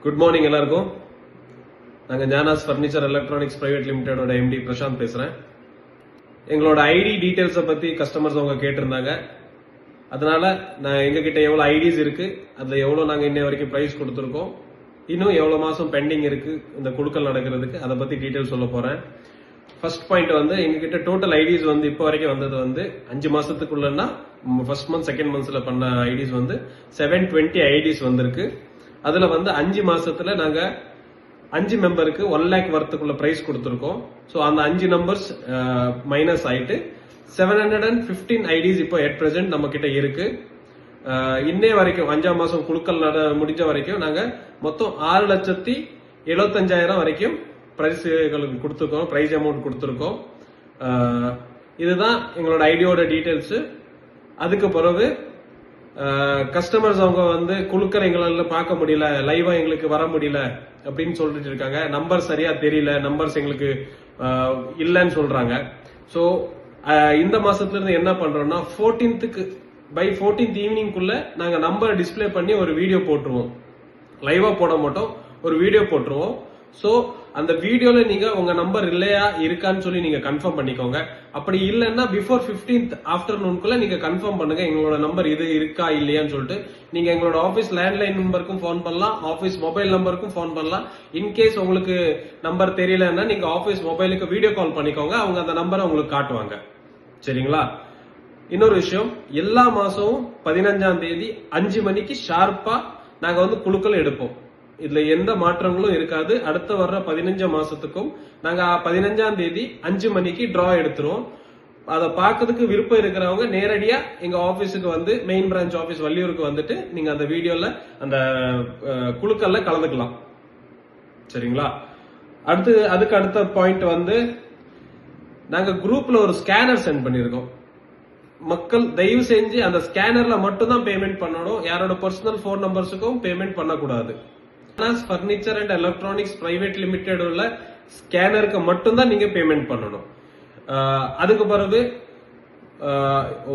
Good morning எல்லாருக்கும். நாங்கள் Gnanas furniture electronics private லிமிடெடோட எம்டி பிரசாந்த் பேசுகிறேன். எங்களோட ஐடி டீட்டெயில்ஸை பற்றி கஸ்டமர்ஸ் அவங்க கேட்டிருந்தாங்க. அதனால நான் எங்ககிட்ட எவ்வளோ ஐடிஸ் இருக்கு, அதில் எவ்வளோ நாங்கள் இன்ன வரைக்கும் ப்ரைஸ் கொடுத்துருக்கோம், இன்னும் எவ்வளோ மாதம் பெண்டிங் இருக்கு இந்த குழுக்கள் நடக்கிறதுக்கு, அதை பற்றி டீட்டெயில் சொல்ல போகிறேன். ஃபர்ஸ்ட் பாயிண்ட் எங்ககிட்ட டோட்டல் ஐடிஸ் இப்போ வரைக்கும் வந்தது 5 மாசத்துக்குள்ளன்னா ஃபர்ஸ்ட் மந்த் செகண்ட் மந்த்ஸ்ல பண்ண ஐடிஸ் 720 ஐடிஸ் வந்திருக்கு. அதுல 5 மாசத்துல நாங்க 5 மெம்பருக்கு 1 lakh வர்த்துக்குள்ள பிரைஸ் கொடுத்திருக்கோம். ஸோ அந்த 5 நம்பர்ஸ் மைனஸ் ஆயிட்டு 715 ஐடிஸ் இப்போ எட் பிரசன்ட் நம்ம கிட்ட இருக்கு. இன்னே வரைக்கும் 5ஆம் மாசம் குழுக்கள் முடிஞ்ச வரைக்கும் நாங்க மொத்தம் 6,75,000 வரைக்கும் பிரைஸ்களுக்கு கொடுத்துருக்கோம், பிரைஸ் அமௌண்ட் கொடுத்துருக்கோம். இதுதான் எங்களோட ஐடியோட டீடைல்ஸ். அதுக்கு பிறகு கஸ்டமர்ஸ் அவங்க குழுக்கள் எங்களால பார்க்க முடியல, லைவா எங்களுக்கு வர முடியல அப்படின்னு சொல்லிட்டு இருக்காங்க. நம்பர் சரியா தெரியல, நம்பர்ஸ் எங்களுக்கு இல்லைன்னு சொல்றாங்க. ஸோ இந்த மாசத்துல இருந்து என்ன பண்றோம்னா 14th ஈவினிங்குள்ள நாங்க நம்பர் டிஸ்பிளே பண்ணி ஒரு வீடியோ போட்டுருவோம். லைவா போட மாட்டோம், ஒரு வீடியோ போட்டுருவோம். சோ அந்த வீடியோல நீங்க உங்க நம்பர் இல்லையா இருக்கான்னு சொல்லி நீங்க கன்ஃபார்ம் பண்ணிக்கோங்க. அப்படி இல்லைன்னா பிஃபோர் 15th ஆஃப்டர்நூனுக்குள்ள நீங்க கன்ஃபார்ம் பண்ணுங்க எங்களோட நம்பர் இது இருக்கா இல்லையான்னு சொல்லிட்டு. நீங்க எங்களோட ஆபீஸ் லேண்ட்லைன் நம்பருக்கும் போன் பண்ணலாம், ஆபீஸ் மொபைல் நம்பருக்கும் போன் பண்ணலாம். இன்கேஸ் உங்களுக்கு நம்பர் தெரியலன்னா நீங்க ஆபீஸ் மொபைலுக்கு வீடியோ கால் பண்ணிக்கோங்க, அவங்க அந்த நம்பரை உங்களுக்கு காட்டுவாங்க. சரிங்களா? இன்னொரு விஷயம், எல்லா மாசமும் 15ஆம் தேதி 5 மணிக்கு ஷார்ப்பா நாங்க குழுக்கள் எடுப்போம். இதுல எந்த மாற்றங்களும் இருக்காது. அடுத்த வர்ற 15 மாசத்துக்கும் நாங்க 15ஆம் தேதி 5 மணிக்கு டிரா எடுத்துருவோம். அதை பார்க்கறதுக்கு விருப்பம் இருக்கிறவங்க நேரடியா எங்க ஆபீஸுக்கு மெயின் பிரான்ச் ஆபீஸ் வள்ளியூருக்கு வந்துட்டு நீங்க அந்த வீடியோல அந்த குழுக்கள்ல கலந்துக்கலாம். சரிங்களா? அதுக்கு அடுத்த பாயிண்ட் நாங்க குரூப்ல ஒரு ஸ்கேனர் சென்ட் பண்ணிருக்கோம். மக்கள் தயவு செஞ்சு அந்த ஸ்கேனர்ல மட்டும் தான் பேமெண்ட் பண்ணணும், யாரோட பர்சனல் போன் நம்பர்ஸுக்கும் பேமெண்ட் பண்ணக்கூடாது. Furniture and electronics private limited உள்ள ஸ்கேனருக்கு மட்டும்தான் நீங்க பேமெண்ட் பண்ணணும். அதுக்கு பிறகு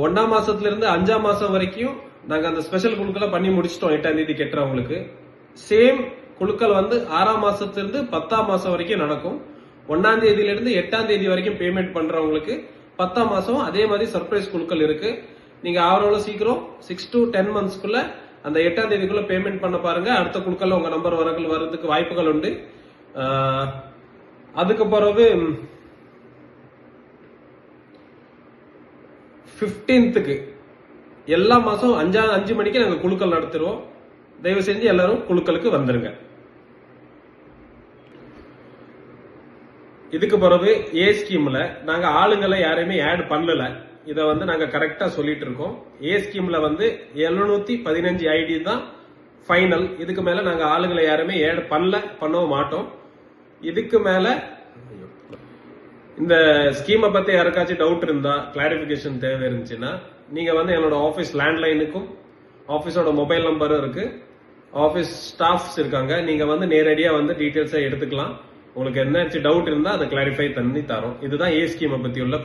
1ஆம் மாசத்துல இருந்து 5ஆம் மாசம் வரைக்கும் நாங்க அந்த ஸ்பெஷல் குழுக்களை பண்ணி முடிச்சிட்டோம். 8ஆம் தேதி கெட்டுறவங்களுக்கு சேம் குழுக்கள் 6ஆம் மாசத்துல இருந்து 10ஆம் மாசம் வரைக்கும் நடக்கும். 1ஆம் தேதியில இருந்து 8ஆம் தேதி வரைக்கும் பேமெண்ட் பண்றவங்களுக்கு 10ஆம் மாசம் அதே மாதிரி சர்ப்ரைஸ் குழுக்கள் இருக்கு. நீங்க ஆவரோல சீக்கிரம் 6 to 10 monthsக்குள்ள அந்த 8ஆம் தேதிக்குள்ள பேமெண்ட் பண்ண பாருங்க. அடுத்த குழுக்கள்ல உங்க நம்பர் வரதுக்கு வாய்ப்புகள் உண்டு. அதுக்கு பிறகு 15th எல்லா மாசம் 5 மணிக்கு நாங்க குழுக்கள் நடத்துறோம். தயவு செஞ்சு எல்லாரும் குழுக்களுக்கு வந்துருங்க. இதுக்கு பிறகு ஏ ஸ்கீம்ல நாங்க ஆளுங்களை யாரையுமே ஆட் பண்ணல. இதை நாங்க கரெக்டா சொல்லிட்டு இருக்கோம். ஏ ஸ்கீம்ல 715 ஐடி தான் ஃபைனல். இதுக்கு மேல நாங்க ஆளுங்களை யாருமே ஆட் பண்ணவும் மாட்டோம். இதுக்கு மேல இந்த ஸ்கீமை பத்தி யாருக்காச்சும் டவுட் இருந்தா, கிளாரிபிகேஷன் தேவை இருந்துச்சுன்னா நீங்க என்னோட ஆபீஸ் லேண்ட்லைனுக்கும் ஆபீஸோட மொபைல் நம்பரும் இருக்கு, ஆபீஸ் ஸ்டாஃப்ஸ் இருக்காங்க. நீங்க நேரடியா டீடைல்ஸை எடுத்துக்கலாம். உங்களுக்கு என்ன டவுட் இருந்தா அதை கிளாரிஃபை பண்ணி தரோம். இதுதான் ஏ ஸ்கீமை பத்தி உள்ள.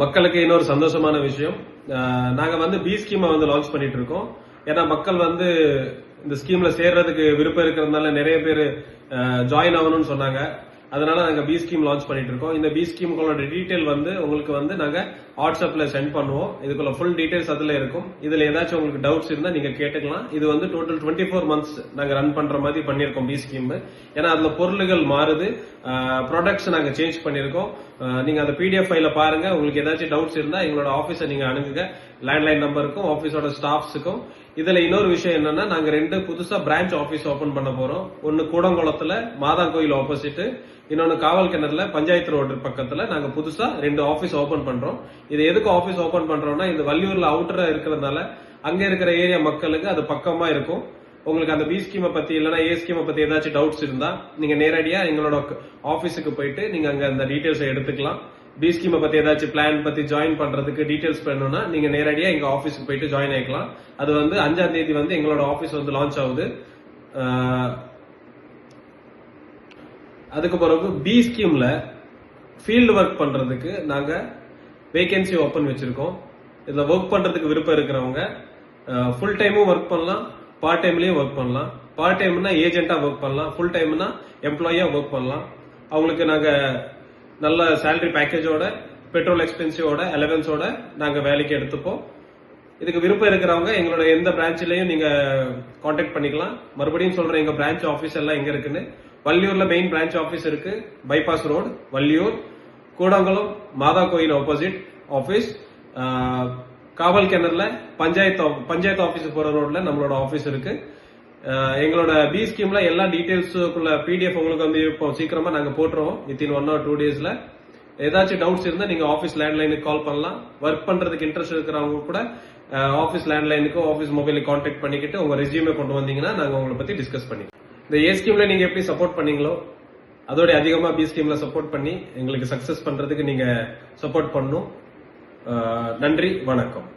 மக்களுக்கு இன்னொரு சந்தோஷமான விஷயம், நாங்க பி ஸ்கீமை லான்ச் பண்ணிட்டு இருக்கோம். ஏன்னா மக்கள் இந்த ஸ்கீம்ல சேர்றதுக்கு விருப்பம் இருக்கிறதுனால நிறைய பேர் ஜாயின் ஆகணும்னு சொன்னாங்க. அதனால நாங்க பி ஸ்கீம் லான்ச் பண்ணிட்டு இருக்கோம். இந்த பி ஸ்கீமுகளோட டீடைல் உங்களுக்கு நாங்க வாட்ஸ்அப்ல சென்ட் பண்ணுவோம். இதுக்குள்ள ஃபுல் டீடைல்ஸ் அதுல இருக்கும். இதுல ஏதாச்சும் உங்களுக்கு டவுட்ஸ் இருந்தா நீங்க கேட்டுக்கலாம். இது டோட்டல் 24 months நாங்க ரன் பண்ற மாதிரி பண்ணிருக்கோம் பி ஸ்கீம். ஏன்னா அதுல பொருள்கள் மாறுது, ப்ராடக்ட்ஸ் நாங்க சேஞ்ச் பண்ணிருக்கோம். நீங்க அந்த பிடிஎஃப் ஃபைல பாருங்க. உங்களுக்கு ஏதாச்சும் டவுட்ஸ் இருந்தா எங்களோட ஆபீஸை நீங்க அணுகுங்க, லேண்ட்லைன் நம்பருக்கும் ஆபீஸோட ஸ்டாஃப்ஸுக்கும். இதுல இன்னொரு விஷயம் என்னன்னா, நாங்க 2 புதுசா பிரான்ச் ஆபீஸ் ஓபன் பண்ண போறோம். ஒன்னு கூடங்குளத்துல மாதாங்கோயில் ஆப்போசிட், இன்னொன்னு காவல் கிணறுல பஞ்சாயத்து ரோடு பக்கத்துல நாங்க புதுசா 2 ஆபீஸ் ஓபன் பண்றோம். இது எதுக்கு ஆபீஸ் ஓபன் பண்றோம்னா, இது வள்ளியூர்ல அவுட்டரா இருக்கிறதுனால அங்க இருக்கிற ஏரியா மக்களுக்கு அது பக்கமா இருக்கும். உங்களுக்கு அந்த பி ஸ்கீமை பத்தி இல்லைன்னா ஏ ஸ்கீமை பத்தி ஏதாச்சும் டவுட்ஸ் இருந்தா நீங்க நேரடியா எங்களோட ஆபீஸுக்கு போயிட்டு நீங்க அங்க அந்த டீடைல்ஸை எடுத்துக்கலாம். பி ஸ்கீமை பத்தி ஏதாச்சும் பிளான் பத்தி ஜாயின் பண்றதுக்கு டீடைல்ஸ் பண்ணணும்னா நீங்க நேரடியா எங்க ஆபீஸ்க்கு போயிட்டு ஜாயின் ஆயிக்கலாம். அது 5ஆம் தேதி எங்களோட ஆபீஸ் லான்ச் ஆகுது. அதுக்கு பிறகு பி ஸ்கீம்ல ஃபீல்டு ஒர்க் பண்றதுக்கு நாங்க வேகன்சி ஓபன் வச்சிருக்கோம். இதுல ஒர்க் பண்றதுக்கு விருப்பம் இருக்கிறவங்க ஃபுல் டைமும் ஒர்க் பண்ணலாம், பார்ட் டைம்லயும் ஒர்க் பண்ணலாம். பார்ட் டைம்னா ஏஜென்ட்டா ஒர்க் பண்ணலாம், ஃபுல் டைம்னா எம்ப்ளாயியா ஒர்க் பண்ணலாம். அவங்களுக்கு நாங்க நல்ல சேலரி பேக்கேஜோட, பெட்ரோல் எக்ஸ்பென்சிவோட, அலவன்ஸோட நாங்க வேலைக்கு எடுத்துப்போம். இதுக்கு விருப்பம் இருக்கிறவங்க எங்களோட எந்த பிரான்ச்லயும் நீங்க கான்டாக்ட் பண்ணிக்கலாம். மறுபடியும் சொல்றேன், எங்க பிரான்ச் ஆபீஸ் எல்லாம் எங்க இருக்குன்னு. வள்ளியூர்ல மெயின் பிரான்ச் ஆபீஸ் இருக்கு, பைபாஸ் ரோடு வள்ளியூர். கூடங்குளம் மாதா கோயில் ஆப்போசிட் ஆபீஸ். காவல் கிணறுல பஞ்சாயத்து ஆபீஸ் போற ரோட்ல நம்மளோட ஆபீஸ் இருக்கு. எங்களோட பி ஸ்கீம்ல எல்லா டீடைல்ஸுக்குள்ள பிடிஎஃப் உங்களுக்கு வந்து இப்போ சீக்கிரமா நாங்க போட்டுருவோம், வித்தின் 1 or 2 daysல. ஏதாச்சும் டவுட்ஸ் இருந்தா நீங்க ஆபீஸ் லேண்ட்லைனுக்கு கால் பண்ணலாம். ஒர்க் பண்றதுக்கு இன்ட்ரெஸ்ட் இருக்கிறவங்க கூட ஆபீஸ் லேண்ட்லைனுக்கு ஆபீஸ் மொபைலுக்கு கான்டாக்ட் பண்ணிக்கிட்டு உங்க ரெஸ்யூமே கொண்டு வந்தீங்கன்னா நாங்க உங்களை பத்தி டிஸ்கஸ் பண்ணிக்கலாம். இந்த ஏ ஸ்கீம்ல நீங்க எப்படி சப்போர்ட் பண்ணீங்களோ அதோட அதிகமா பி ஸ்கீம்ல சப்போர்ட் பண்ணி எங்களுக்கு சக்சஸ் பண்றதுக்கு நீங்க சப்போர்ட் பண்ணணும். நன்றி, வணக்கம்.